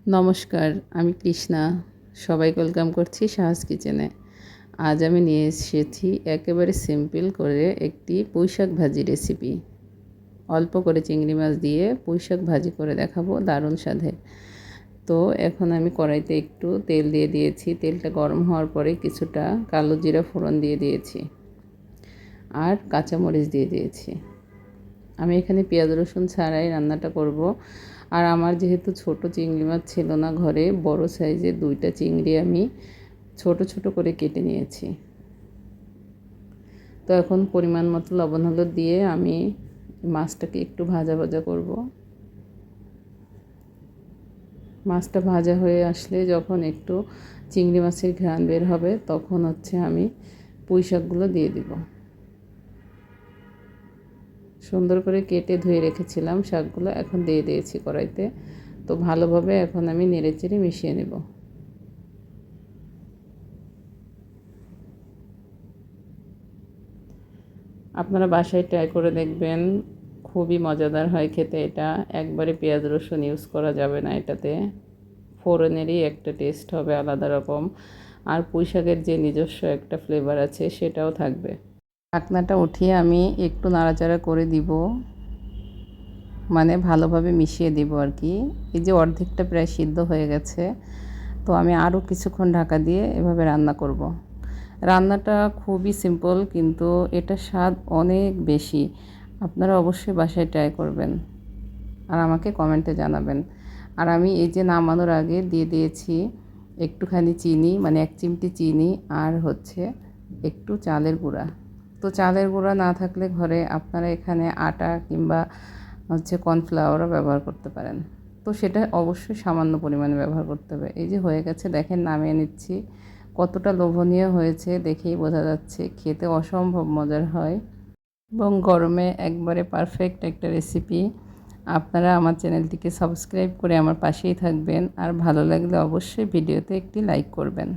নমস্কার, আমি কৃষ্ণা। সবাইকে ওয়েলকাম করছি সাহাস কিচেনে। আজ আমি নিয়ে এসেছি একেবারে সিম্পল করে একটি পুঁইশাক ভাজি রেসিপি। অল্প করে চিংড়ি মাছ দিয়ে পুঁইশাক ভাজি করে দেখাবো, দারুণ স্বাদের। তো এখন আমি কড়াইতে একটু তেল দিয়ে দিয়েছি। তেলটা গরম হওয়ার পরে কিছুটা কালো জিরা ফোড়ন দিয়ে দিয়েছি আর কাঁচামরিচ দিয়ে দিয়েছি। আমি এখানে পেঁয়াজ রসুন ছাড়াই রান্নাটা করব। আর আমার যেহেতু ছোট চিংড়ি মাছ ছিল না ঘরে, বড় সাইজের 2টা চিংড়ি আমি ছোট ছোট করে কেটে নিয়েছি। তো এখন পরিমাণ মতো লবণ হলুদ দিয়ে আমি মাছটাকে একটু ভাজা ভাজা করব। মাছটা ভাজা হয়ে আসলে যখন একটু চিংড়ি মাছের ঘ্রাণ বের হবে তখন আমি পুঁই শাকগুলো দিয়ে দিব। সুন্দর করে কেটে ধুয়ে রেখেছিলাম শাকগুলো, এখন দিয়ে দিয়েছি কড়াইতে। তো ভালোভাবে এখন আমি নেড়েচেড়ে মিশিয়ে নেব। আপনারা বাসায় ট্রাই করে দেখবেন, খুবই মজাদার হয় খেতে এটা। একবারে পেঁয়াজ রসুন ইউজ করা যাবে না এটাতে, ফোড়নেরই একটা টেস্ট হবে আলাদা রকম। আর পুঁই শাকের যে নিজস্ব একটা ফ্লেভার আছে সেটাও থাকবে। ঢাকনাটা উঠিয়ে আমি একটু নাড়াচাড়া করে দিব, মানে ভালোভাবে মিশিয়ে দিব আর কি। এই যে অর্ধেকটা প্রায় সিদ্ধ হয়ে গেছে, তো আমি আরও কিছুক্ষণ ঢাকা দিয়ে এভাবে রান্না করব। রান্নাটা খুবই সিম্পল, কিন্তু এটা স্বাদ অনেক বেশি। আপনারা অবশ্যই বাসায় ট্রাই করবেন আর আমাকে কমেন্টে জানাবেন। আর আমি এই যে নামানোর আগে দিয়ে দিয়েছি একটুখানি চিনি, মানে 1 চিমটি চিনি, আর একটু চালের গুঁড়া। তো চালের গুঁড়া না থাকলে ঘরে আপনারা এখানে আটা কিংবা কর্নফ্লাওয়ারও ব্যবহার করতে পারেন। তো সেটা অবশ্যই সামান্য পরিমাণে ব্যবহার করতে হবে। এই যে হয়ে গেছে, দেখেন নামিয়ে নিচ্ছি। কতটা লোভনীয় হয়েছে দেখেই বোঝা যাচ্ছে, খেতে অসম্ভব মজার হয় এবং গরমে একবারে পারফেক্ট একটা রেসিপি। আপনারা আমার চ্যানেলটিকে সাবস্ক্রাইব করে আমার পাশেই থাকবেন, আর ভালো লাগলে অবশ্যই ভিডিওতে একটি লাইক করবেন।